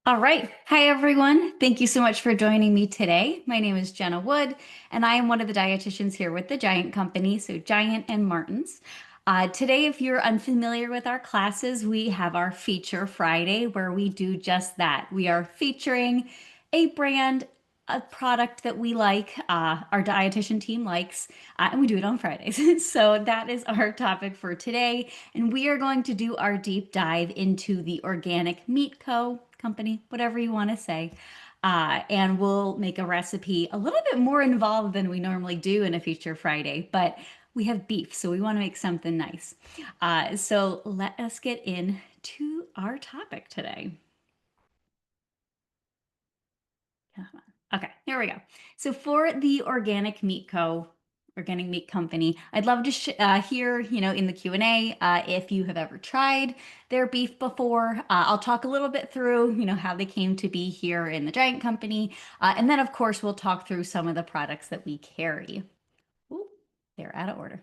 All right. Hi, everyone. Thank you so much for joining me today. My name is Jenna Wood, and I am one of the dietitians here with the Giant Company, so Giant and Martin's. Today, if you're unfamiliar with our classes, we have our Feature Friday where we do just that. We are featuring a brand, a product that we like, our dietitian team likes, and we do it on Fridays. So that is our topic for today. And we are going to do our deep dive into the Organic Meat Company, whatever you want to say. And we'll make a recipe a little bit more involved than we normally do in a Feature Friday, but we have beef, so we want to make something nice. So let us get into our topic today. Okay, here we go. So for the Organic Meat Company, I'd love to hear, in the Q&A, if you have ever tried their beef before. I'll talk a little bit through, how they came to be here in the Giant Company. And then, of course, we'll talk through some of the products that we carry. Ooh, they're out of order.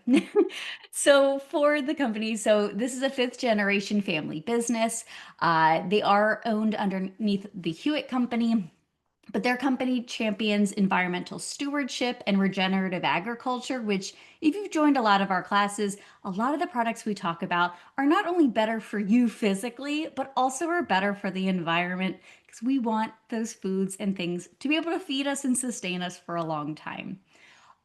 So for the company, so this is a fifth generation family business. They are owned underneath the Hewitt Company. But their company champions environmental stewardship and regenerative agriculture, which, if you've joined a lot of our classes, a lot of the products we talk about are not only better for you physically, but also are better for the environment because we want those foods and things to be able to feed us and sustain us for a long time.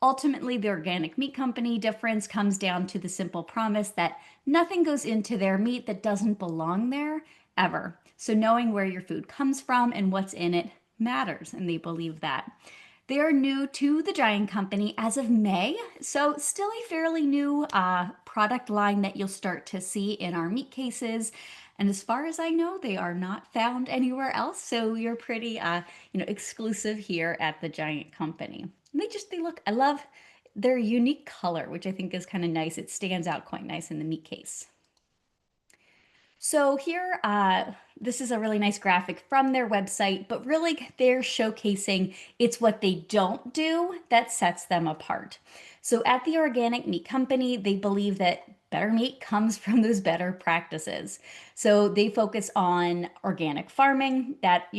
Ultimately, the Organic Meat Company difference comes down to the simple promise that nothing goes into their meat that doesn't belong there ever. So, knowing where your food comes from and what's in it matters, and they believe that. They are new to the Giant Company as of May, so still a fairly new product line that you'll start to see in our meat cases. And as far as I know, they are not found anywhere else, so you're pretty, exclusive here at the Giant Company. And they look, I love their unique color, which I think is kind of nice. It stands out quite nice in the meat case. So here, this is a really nice graphic from their website, but really they're showcasing it's what they don't do that sets them apart. So at the Organic Meat Company, they believe that better meat comes from those better practices. So they focus on organic farming that,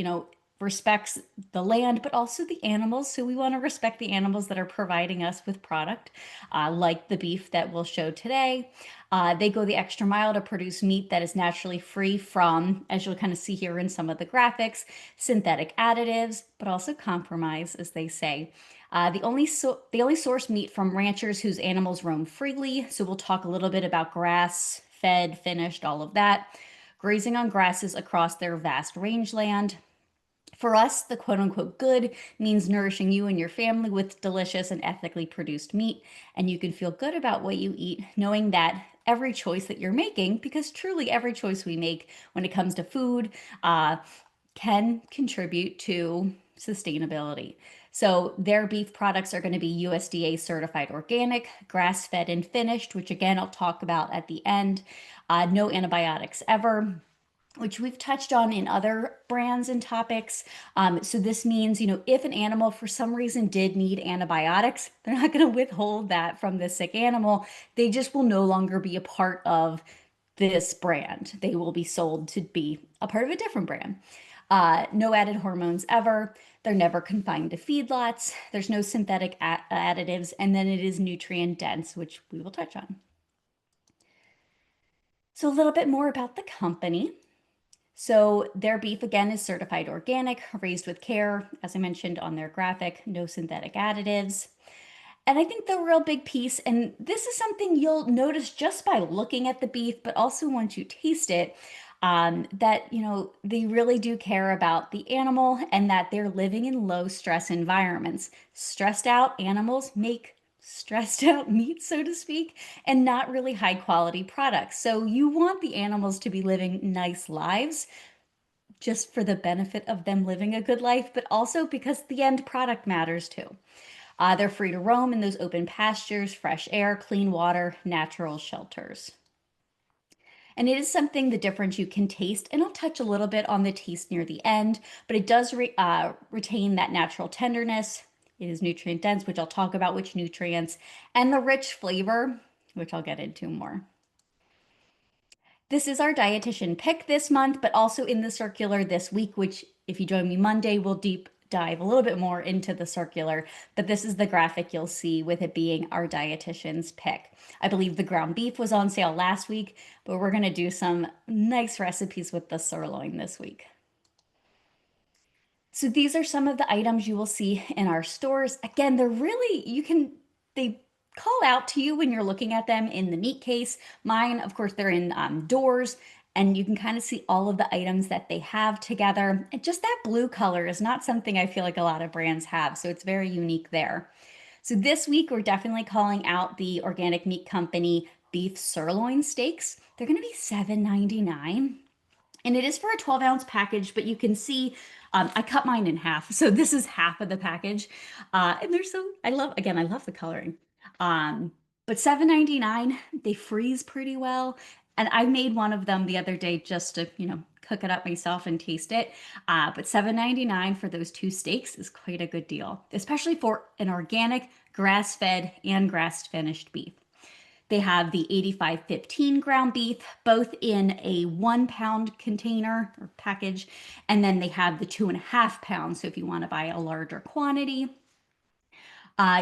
respects the land, but also the animals. So we want to respect the animals that are providing us with product, like the beef that we'll show today. They go the extra mile to produce meat that is naturally free from, as you'll kind of see here in some of the graphics, synthetic additives, but also compromise, as they say. They only source meat from ranchers whose animals roam freely. So we'll talk a little bit about grass, fed, finished, all of that. Grazing on grasses across their vast rangeland. For us, the quote unquote good means nourishing you and your family with delicious and ethically produced meat. And you can feel good about what you eat, knowing that every choice that you're making, because truly every choice we make when it comes to food, can contribute to sustainability. So their beef products are going to be USDA certified organic, grass fed and finished, which again, I'll talk about at the end. No antibiotics ever, which we've touched on in other brands and topics. So this means, if an animal for some reason did need antibiotics, they're not going to withhold that from the sick animal. They just will no longer be a part of this brand. They will be sold to be a part of a different brand. No added hormones ever. They're never confined to feedlots. There's no synthetic additives. And then it is nutrient dense, which we will touch on. So a little bit more about the company. So their beef again is certified organic, raised with care, as I mentioned on their graphic, no synthetic additives. And I think the real big piece, and this is something you'll notice just by looking at the beef, but also once you taste it, that, they really do care about the animal and that they're living in low stress environments. Stressed out animals make stressed out meat, so to speak, and not really high quality products. So you want the animals to be living nice lives just for the benefit of them living a good life, but also because the end product matters too. They're free to roam in those open pastures, fresh air, clean water, natural shelters. And it is something, the difference you can taste, and I'll touch a little bit on the taste near the end, but it does retain that natural tenderness. It is nutrient dense, which I'll talk about which nutrients, and the rich flavor, which I'll get into more. This is our dietitian pick this month, but also in the circular this week, which If you join me Monday, we'll deep dive a little bit more into the circular, but this is the graphic you'll see with it being our dietitian's pick. I believe the ground beef was on sale last week, but we're going to do some nice recipes with the sirloin this week. So these are some of the items you will see in our stores. Again, they're really, they call out to you when you're looking at them in the meat case. Mine, of course, they're in doors, and you can kind of see all of the items that they have together. And just that blue color is not something I feel like a lot of brands have, so it's very unique there. So this week, we're definitely calling out the Organic Meat Company beef sirloin steaks. They're going to be $7.99. And it is for a 12-ounce package, but you can see I cut mine in half. So this is half of the package. And they're so, again, I love the coloring. But $7.99, they freeze pretty well. And I made one of them the other day just to, cook it up myself and taste it. But $7.99 for those two steaks is quite a good deal, especially for an organic, grass-fed, and grass-finished beef. They have the 8515 ground beef, both in a 1 pound container or package. And then they have the 2.5 pounds. So if you want to buy a larger quantity,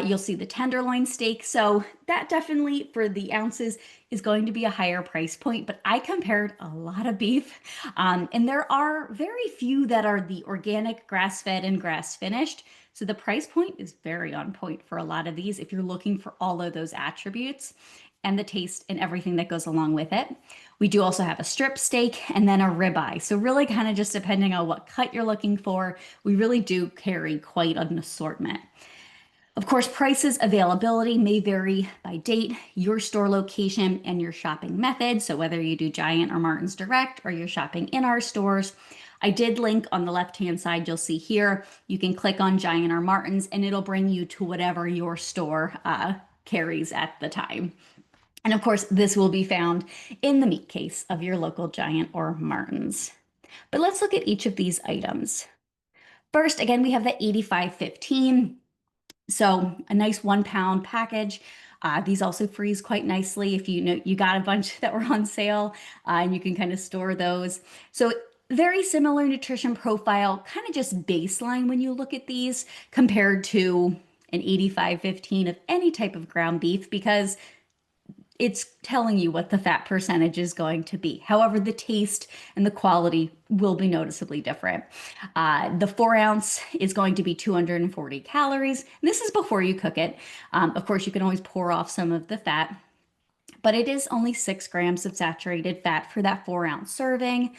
you'll see the tenderloin steak. So that definitely for the ounces is going to be a higher price point, but I compared a lot of beef. And there are very few that are the organic grass-fed and grass-finished. So the price point is very on point for a lot of these if you're looking for all of those attributes and the taste and everything that goes along with it. We do also have a strip steak and then a ribeye. So really kind of just depending on what cut you're looking for, we really do carry quite an assortment. Of course, prices availability may vary by date, your store location, and your shopping method. So whether you do Giant or Martin's Direct or you're shopping in our stores, I did link on the left-hand side, you'll see here, you can click on Giant or Martin's and it'll bring you to whatever your store carries at the time. And of course, this will be found in the meat case of your local Giant or Martin's. But let's look at each of these items. First, again, we have the 8515. So a nice 1 pound package. These also freeze quite nicely if you know you got a bunch that were on sale, and you can kind of store those. So very similar nutrition profile, kind of just baseline when you look at these compared to an 8515 of any type of ground beef because it's telling you what the fat percentage is going to be. However, the taste and the quality will be noticeably different. The 4 ounce is going to be 240 calories. And this is before you cook it. Of course, you can always pour off some of the fat, but it is only 6 grams of saturated fat for that 4 ounce serving.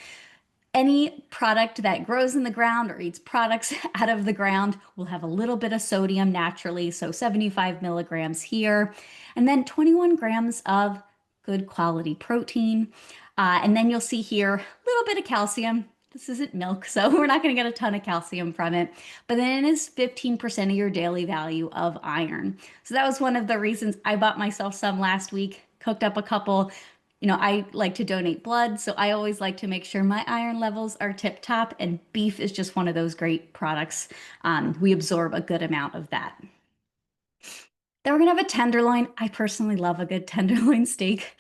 Any product that grows in the ground or eats products out of the ground will have a little bit of sodium naturally, so 75 milligrams here, and then 21 grams of good quality protein. And then you'll see here a little bit of calcium. This isn't milk, so we're not going to get a ton of calcium from it, but then it is 15% of your daily value of iron. So that was one of the reasons I bought myself some last week, cooked up a couple. I like to donate blood, so I always like to make sure my iron levels are tip top, and beef is just one of those great products. We absorb a good amount of that. Then we're gonna have a tenderloin. I personally love a good tenderloin steak.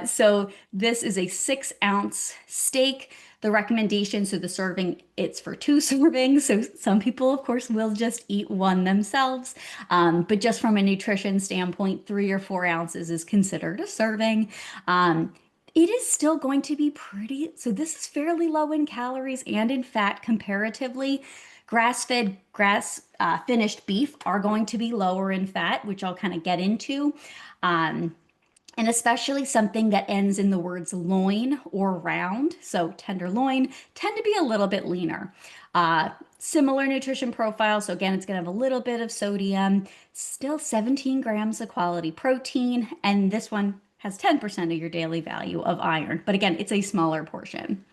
So this is a 6 ounce steak. The recommendation, so the serving, it's for 2 servings. So some people, of course, will just eat one themselves. But just from a nutrition standpoint, 3 or 4 ounces is considered a serving. It is still going to be pretty, so this is fairly low in calories and in fat comparatively. Grass-fed, finished beef are going to be lower in fat, which I'll kind of get into. And especially something that ends in the words loin or round. So tenderloin tend to be a little bit leaner. Similar nutrition profile. So again, it's going to have a little bit of sodium, still 17 grams of quality protein. And this one has 10% of your daily value of iron. But again, it's a smaller portion.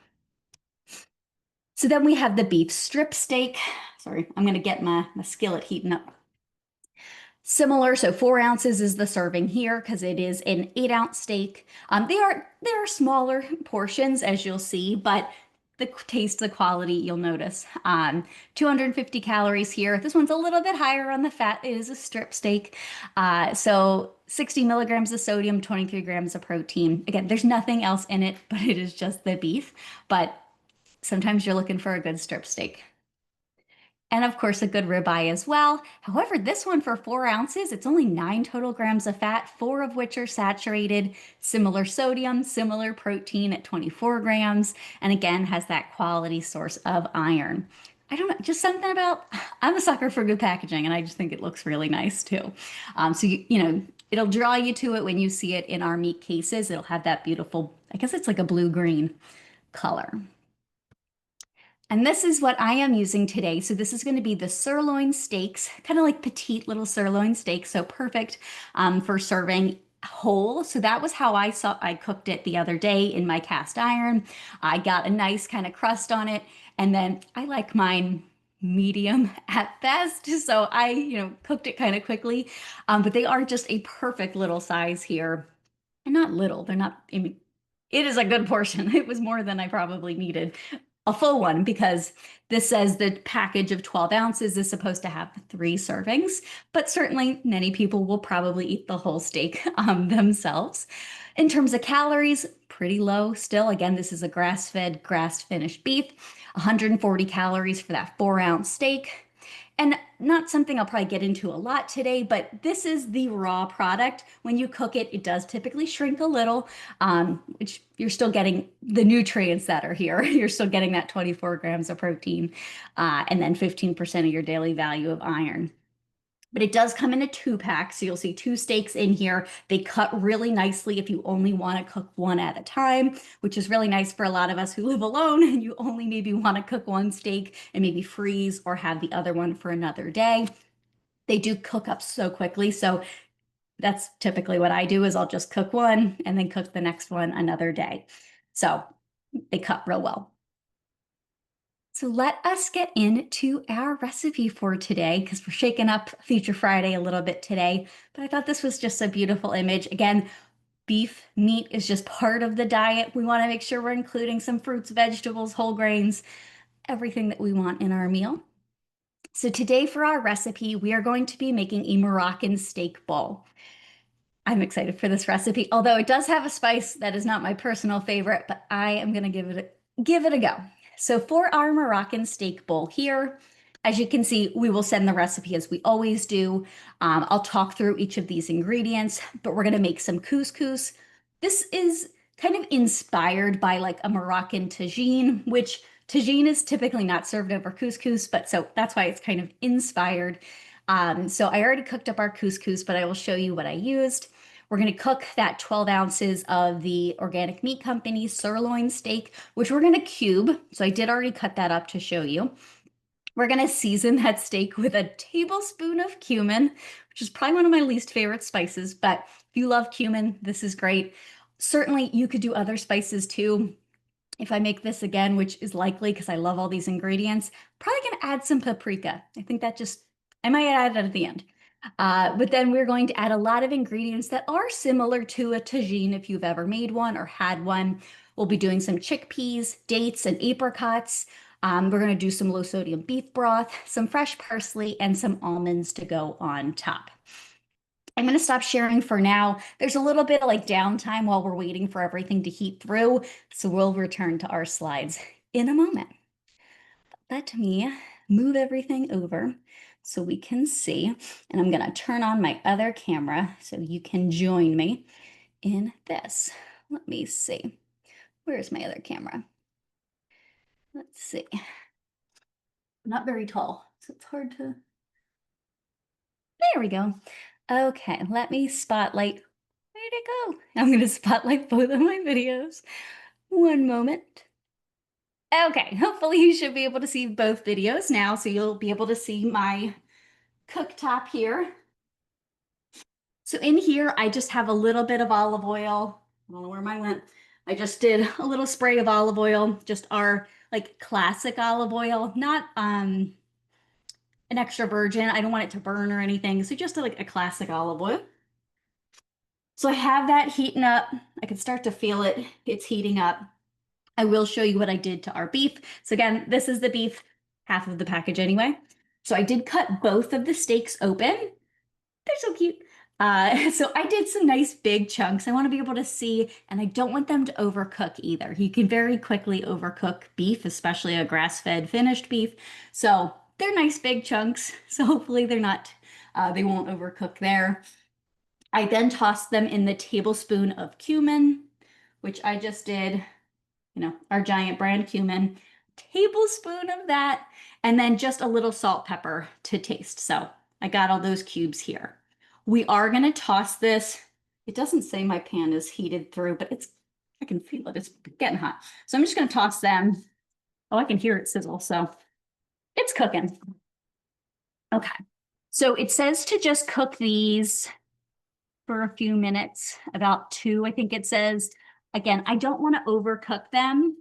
So then we have the beef strip steak. Sorry, I'm going to get my skillet heating up. Similar, so 4 ounces is the serving here because it is an 8 ounce steak. They are smaller portions as you'll see, but the taste, the quality, you'll notice. 250 calories here. This one's a little bit higher on the fat. It is a strip steak. So 60 milligrams of sodium, 23 grams of protein. Again, there's nothing else in it, but it is just the beef. But Sometimes you're looking for a good strip steak. And of course, a good ribeye as well. However, this one for 4 ounces, it's only 9 total grams of fat, four of which are saturated, similar sodium, similar protein at 24 grams, and again has that quality source of iron. I don't know, just something about, I'm a sucker for good packaging and I just think it looks really nice too. It'll draw you to it when you see it in our meat cases. It'll have that beautiful, I guess it's like a blue-green color. And this is what I am using today. So this is going to be the sirloin steaks, kind of like petite little sirloin steaks. So perfect for serving whole. So that was how I cooked it the other day in my cast iron. I got a nice kind of crust on it. And then I like mine medium at best. So I, cooked it kind of quickly. But they are just a perfect little size here. And not little, they're not, I mean, it is a good portion. It was more than I probably needed. A full one because this says the package of 12 ounces is supposed to have 3 servings, but certainly many people will probably eat the whole steak themselves. In terms of calories, pretty low still. Again, this is a grass-fed, grass-finished beef, 140 calories for that 4 ounce steak. And not something I'll probably get into a lot today, but this is the raw product. When you cook it, it does typically shrink a little, which you're still getting the nutrients that are here. You're still getting that 24 grams of protein, and then 15% of your daily value of iron. But it does come in a 2-pack, so you'll see 2 steaks in here. They cut really nicely if you only want to cook one at a time, which is really nice for a lot of us who live alone and you only maybe want to cook one steak and maybe freeze or have the other one for another day. They do cook up so quickly, so that's typically what I do is I'll just cook one and then cook the next one another day. So they cut real well. So let us get into our recipe for today because we're shaking up Feature Friday a little bit today. But I thought this was just a beautiful image. Again, beef, meat is just part of the diet. We want to make sure we're including some fruits, vegetables, whole grains, everything that we want in our meal. So today for our recipe, we are going to be making a Moroccan steak bowl. I'm excited for this recipe, although it does have a spice that is not my personal favorite, but I am going to give it a go. So for our Moroccan steak bowl here, as you can see, we will send the recipe as we always do. I'll talk through each of these ingredients, but we're going to make some couscous. This is kind of inspired by like a Moroccan tagine, which tagine is typically not served over couscous, but so that's why it's kind of inspired. So I already cooked up our couscous, but I will show you what I used. We're going to cook that 12 ounces of the Organic Meat Company sirloin steak, which we're going to cube. So I did already cut that up to show you. We're going to season that steak with a tablespoon of cumin, which is probably one of my least favorite spices, but if you love cumin, this is great. Certainly you could do other spices too. If I make this again, which is likely because I love all these ingredients, probably going to add some paprika. I think I might add it at the end. But then we're going to add a lot of ingredients that are similar to a tagine if you've ever made one or had one. We'll be doing some chickpeas, dates, and apricots. We're going to do some low sodium beef broth, some fresh parsley, and some almonds to go on top. I'm going to stop sharing for now. There's a little bit of like downtime while we're waiting for everything to heat through. So we'll return to our slides in a moment. Let me move everything over so we can see. And I'm going to turn on my other camera so you can join me in this. Let me see. Where's my other camera? Let's see. I'm not very tall, so it's hard to. There we go. Okay, let me spotlight. Where'd it go? I'm going to spotlight both of my videos. One moment. Okay, hopefully you should be able to see both videos now, so you'll be able to see my cooktop here. So in here, I just have a little bit of olive oil. I don't know where mine went. I just did a little spray of olive oil, just our like classic olive oil, not an extra virgin. I don't want it to burn or anything. So just like a classic olive oil. So I have that heating up. I can start to feel it. It's heating up. I will show you what I did to our beef. So again, this is the beef, half of the package anyway. So I did cut both of the steaks open. They're so cute. So I did some nice big chunks. I want to be able to see, and I don't want them to overcook either. You can very quickly overcook beef, especially a grass-fed finished beef. So they're nice big chunks. So hopefully they won't overcook there. I then tossed them in the tablespoon of cumin, which I just did, our giant brand cumin, tablespoon of that, and then just a little salt, pepper to taste. So I got all those cubes here. We are going to toss this. It doesn't say my pan is heated through, but I can feel it. It's getting hot. So I'm just going to toss them. Oh, I can hear it sizzle. So it's cooking. Okay. So it says to just cook these for a few minutes, about 2, I think it says. Again, I don't want to overcook them.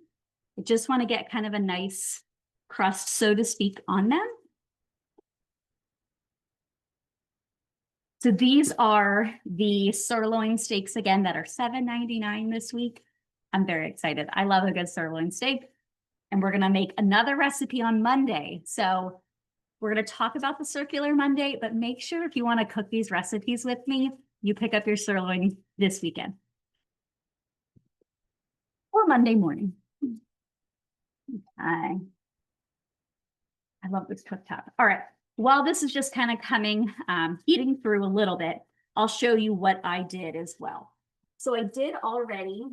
I just want to get kind of a nice crust, so to speak, on them. So these are the sirloin steaks again that are $7.99 this week. I'm very excited. I love a good sirloin steak. And we're going to make another recipe on Monday. So we're going to talk about the circular Monday, but make sure if you want to cook these recipes with me, you pick up your sirloin this weekend or Monday morning. I love this cooktop. All right. While this is just kind of coming, heating through a little bit, I'll show you what I did as well. So I did already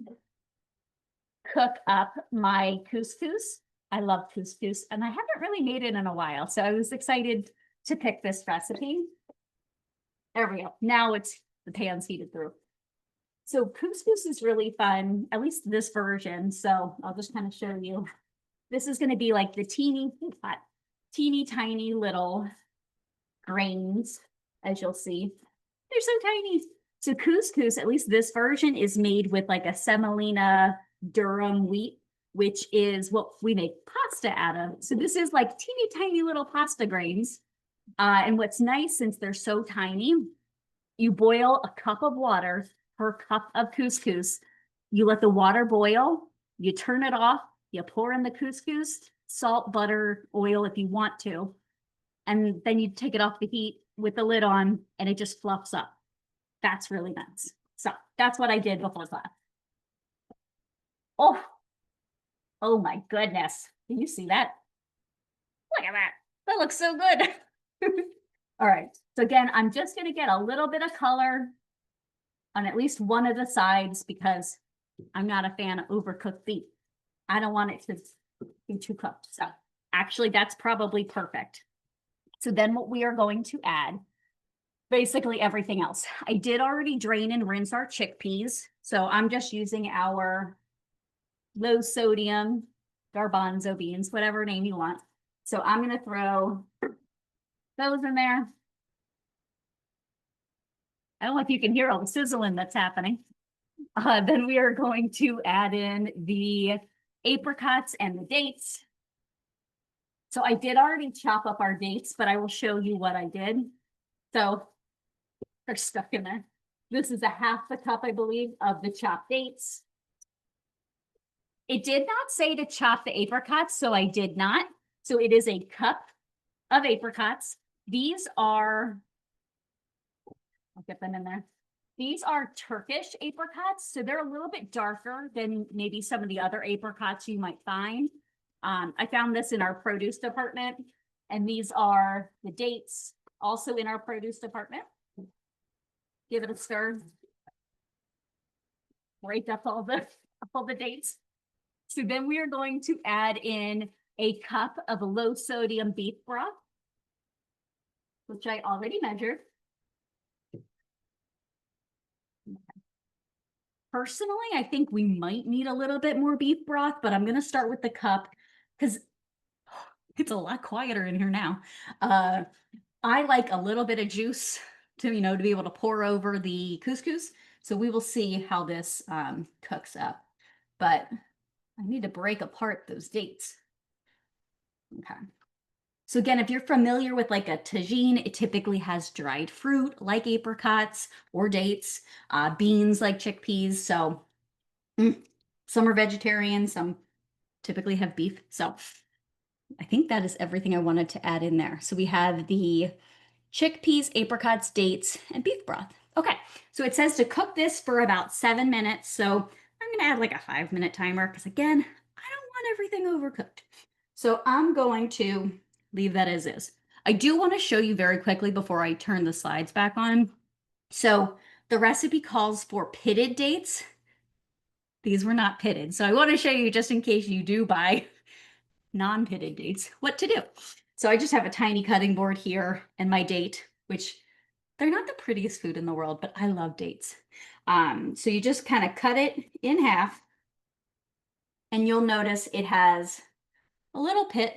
cook up my couscous. I love couscous, and I haven't really made it in a while. So I was excited to pick this recipe. There we go. Now the pan's heated through. So couscous is really fun, at least this version. So I'll just kind of show you. This is going to be like the teeny tiny little grains, as you'll see. They're so tiny. So couscous, at least this version, is made with like a semolina durum wheat, which is what we make pasta out of. So this is like teeny tiny little pasta grains. And what's nice, since they're so tiny, you boil a cup of water per cup of couscous. You let the water boil, you turn it off, you pour in the couscous, salt, butter, oil if you want to, and then you take it off the heat with the lid on, and it just fluffs up. That's really nice. So that's what I did before class. Oh, oh my goodness. Can you see that? Look at that. That looks so good. All right. So again, I'm just going to get a little bit of color on at least one of the sides because I'm not a fan of overcooked beef. I don't want it to be too cooked. So actually, that's probably perfect. So then what we are going to add, basically everything else. I did already drain and rinse our chickpeas. So I'm just using our low sodium garbanzo beans, whatever name you want. So I'm going to throw those in there. I don't know if you can hear all the sizzling that's happening. Then we are going to add in the apricots and the dates. So I did already chop up our dates, but I will show you what I did. So they're stuck in there. This is a half a cup, I believe, of the chopped dates. It did not say to chop the apricots, so I did not. So it is a cup of apricots. These are, I'll get them in there. These are Turkish apricots, so they're a little bit darker than maybe some of the other apricots you might find. I found this in our produce department, and these are the dates, also in our produce department. Give it a stir. Break up all the dates. So then we are going to add in a cup of low sodium beef broth, which I already measured. Personally, I think we might need a little bit more beef broth, but I'm going to start with the cup because it's a lot quieter in here now. I like a little bit of juice to be able to pour over the couscous. So we will see how this cooks up. But I need to break apart those dates. Okay. So again, if you're familiar with like a tagine, it typically has dried fruit like apricots or dates, beans like chickpeas. So some are vegetarian, some typically have beef. So I think that is everything I wanted to add in there. So we have the chickpeas, apricots, dates, and beef broth. Okay, so it says to cook this for about 7 minutes. So I'm gonna add like a 5 minute timer because again, I don't want everything overcooked. So I'm going to leave that as is. I do want to show you very quickly before I turn the slides back on. So the recipe calls for pitted dates. These were not pitted. So I want to show you just in case you do buy non-pitted dates, what to do. So I just have a tiny cutting board here and my date, which they're not the prettiest food in the world, but I love dates. So you just kind of cut it in half and you'll notice it has a little pit.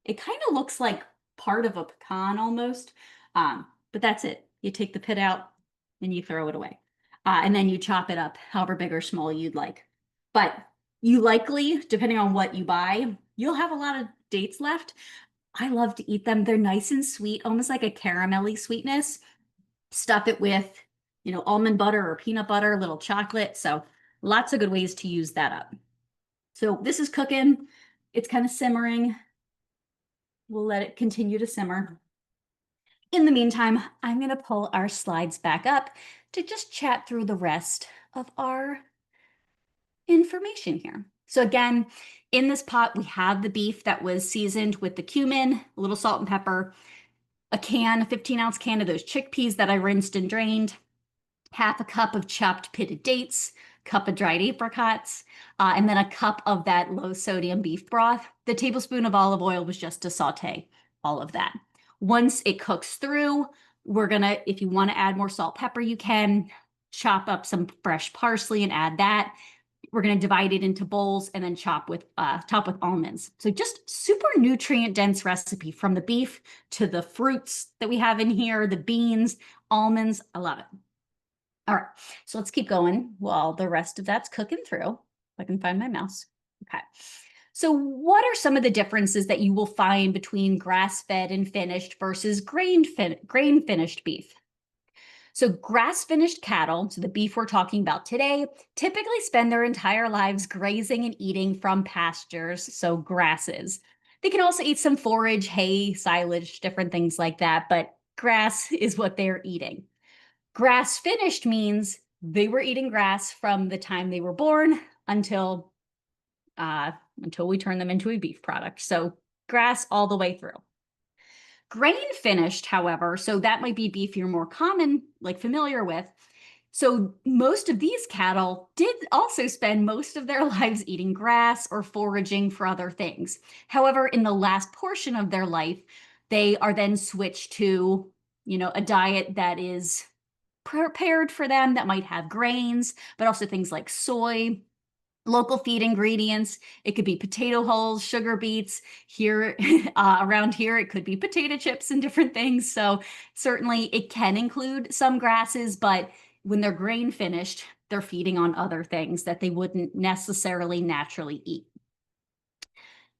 It kind of looks like part of a pecan almost, but that's it. You take the pit out and you throw it away. And then you chop it up however big or small you'd like. But you likely, depending on what you buy, you'll have a lot of dates left. I love to eat them. They're nice and sweet, almost like a caramelly sweetness. Stuff it with, almond butter or peanut butter, a little chocolate. So lots of good ways to use that up. So this is cooking. It's kind of simmering. We'll let it continue to simmer. In the meantime, I'm going to pull our slides back up to just chat through the rest of our information here. So again, in this pot, we have the beef that was seasoned with the cumin, a little salt and pepper, a 15-ounce can of those chickpeas that I rinsed and drained, half a cup of chopped pitted dates, cup of dried apricots, and then a cup of that low sodium beef broth. The tablespoon of olive oil was just to saute all of that. Once it cooks through, we're gonna, if you want to add more salt, pepper, you can chop up some fresh parsley and add that. We're going to divide it into bowls and then top with almonds. So just super nutrient dense recipe from the beef to the fruits that we have in here, the beans, almonds. I love it. All right, so let's keep going while the rest of that's cooking through. If I can find my mouse. Okay. So what are some of the differences that you will find between grass-fed and finished versus grain-finished beef? So grass-finished cattle, so the beef we're talking about today, typically spend their entire lives grazing and eating from pastures, so grasses. They can also eat some forage, hay, silage, different things like that, but grass is what they're eating. Grass finished means they were eating grass from the time they were born until we turn them into a beef product. So grass all the way through. Grain finished, however, so that might be beef you're more familiar with. So most of these cattle did also spend most of their lives eating grass or foraging for other things. However, in the last portion of their life, they are then switched to, a diet that is prepared for them that might have grains, but also things like soy, local feed ingredients. It could be potato hulls, sugar beets. Here, around here, it could be potato chips and different things. So certainly it can include some grasses, but when they're grain finished, they're feeding on other things that they wouldn't necessarily naturally eat.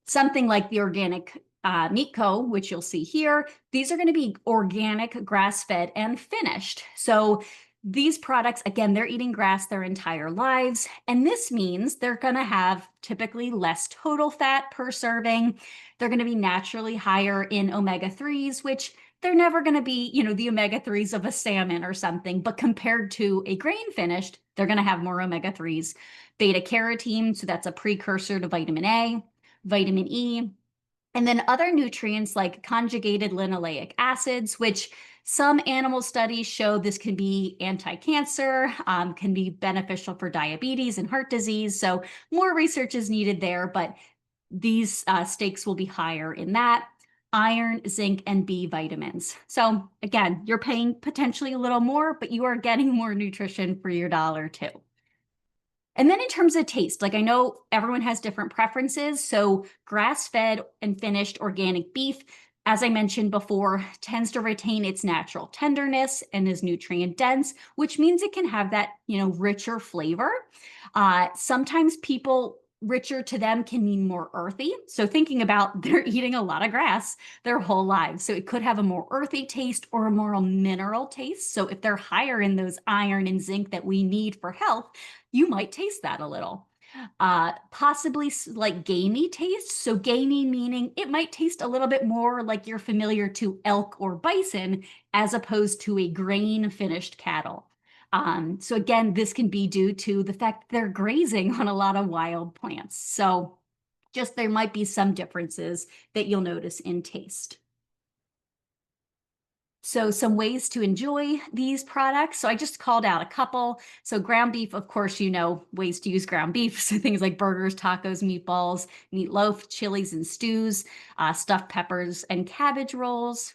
Something like the Organic Meat Co., which you'll see here, these are going to be organic, grass-fed, and finished. So these products, again, they're eating grass their entire lives, and this means they're going to have typically less total fat per serving. They're going to be naturally higher in omega-3s, which they're never going to be, the omega-3s of a salmon or something, but compared to a grain finished, they're going to have more omega-3s. Beta carotene, so that's a precursor to vitamin A, vitamin E, and then other nutrients like conjugated linoleic acids, which some animal studies show this can be anti-cancer, can be beneficial for diabetes and heart disease. So more research is needed there, but these stakes will be higher in that. Iron, zinc, and B vitamins. So again, you're paying potentially a little more, but you are getting more nutrition for your dollar too. And then in terms of taste, like I know everyone has different preferences. So grass-fed and finished organic beef, as I mentioned before, tends to retain its natural tenderness and is nutrient dense, which means it can have that, richer flavor. Sometimes richer to them can mean more earthy. So thinking about they're eating a lot of grass their whole lives. So it could have a more earthy taste or a more mineral taste. So if they're higher in those iron and zinc that we need for health, you might taste that a little. Possibly like gamey taste. So gamey meaning it might taste a little bit more like you're familiar to elk or bison as opposed to a grain finished cattle. So again, this can be due to the fact they're grazing on a lot of wild plants. So just there might be some differences that you'll notice in taste. So some ways to enjoy these products. So I just called out a couple. So ground beef, of course, you know, ways to use ground beef. So things like burgers, tacos, meatballs, meatloaf, chilies and stews, stuffed peppers and cabbage rolls.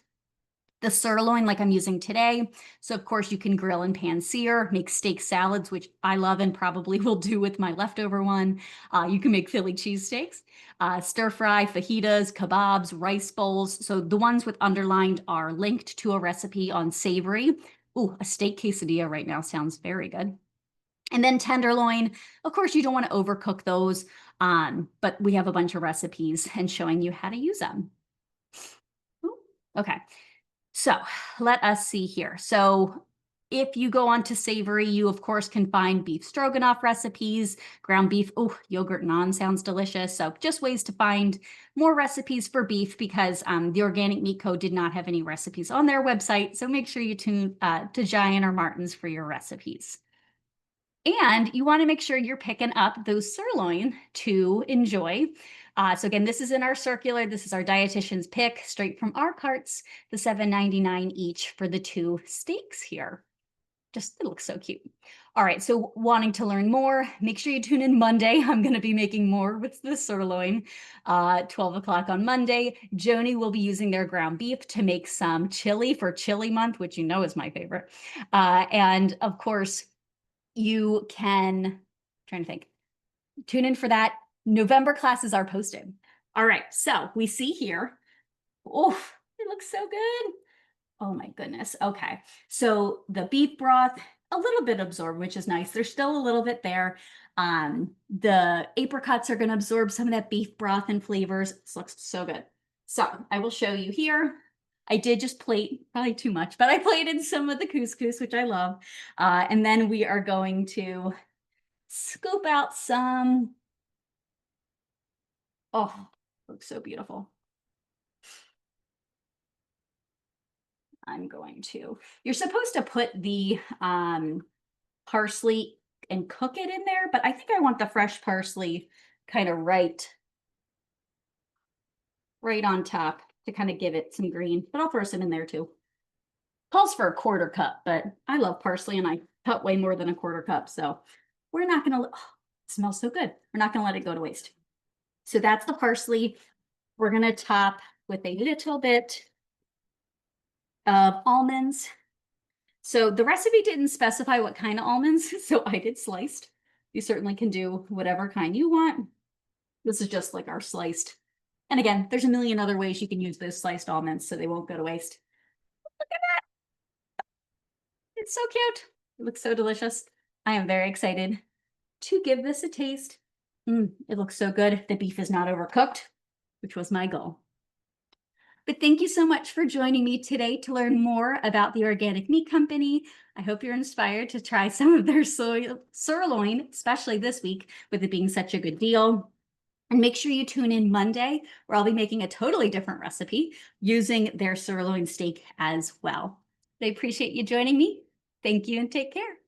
The sirloin, like I'm using today. So of course you can grill and pan sear, make steak salads, which I love and probably will do with my leftover one. You can make Philly cheesesteaks, stir fry, fajitas, kebabs, rice bowls. So the ones with underlined are linked to a recipe on savory. Ooh, a steak quesadilla right now sounds very good. And then tenderloin, of course, you don't want to overcook those, but we have a bunch of recipes and showing you how to use them. Ooh, okay. So let us see here. So if you go on to savory, you of course can find beef stroganoff recipes, ground beef. Oh, yogurt naan sounds delicious. So just ways to find more recipes for beef because the Organic Meat Co. did not have any recipes on their website. So make sure you tune to Giant or Martin's for your recipes. And you want to make sure you're picking up those sirloin to enjoy. So again, this is in our circular. This is our dietitian's pick straight from our carts, the $7.99 each for the two steaks here. Just, it looks so cute. All right, so wanting to learn more, make sure you tune in Monday. I'm going to be making more with the sirloin, 12 o'clock on Monday. Joni will be using their ground beef to make some chili for chili month, which you know is my favorite. And of course, you can, I'm trying to think, tune in for that. November classes are posted. All right, so we see here, oh, it looks so good. Oh my goodness. Okay, so the beef broth, a little bit absorbed, which is nice. There's still a little bit there. The apricots are going to absorb some of that beef broth and flavors. This looks so good. So I will show you here. I did just plate, probably too much, but I plated some of the couscous, which I love. And then we are going to scoop out some. Oh, looks so beautiful. I'm going to, you're supposed to put the parsley and cook it in there, but I think I want the fresh parsley kind of right on top to kind of give it some green, but I'll throw some in there too. Calls for a quarter cup, but I love parsley and I cut way more than a quarter cup. So we're not going to, oh, it smells so good. We're not going to let it go to waste. So that's the parsley. We're going to top with a little bit of almonds. So the recipe didn't specify what kind of almonds, so I did sliced. You certainly can do whatever kind you want. This is just like our sliced. And again, there's a million other ways you can use those sliced almonds so they won't go to waste. Look at that. It's so cute. It looks so delicious. I am very excited to give this a taste. It looks so good. The beef is not overcooked, which was my goal. But thank you so much for joining me today to learn more about the Organic Meat Company. I hope you're inspired to try some of their sirloin, especially this week, with it being such a good deal. And make sure you tune in Monday, where I'll be making a totally different recipe using their sirloin steak as well. I appreciate you joining me. Thank you and take care.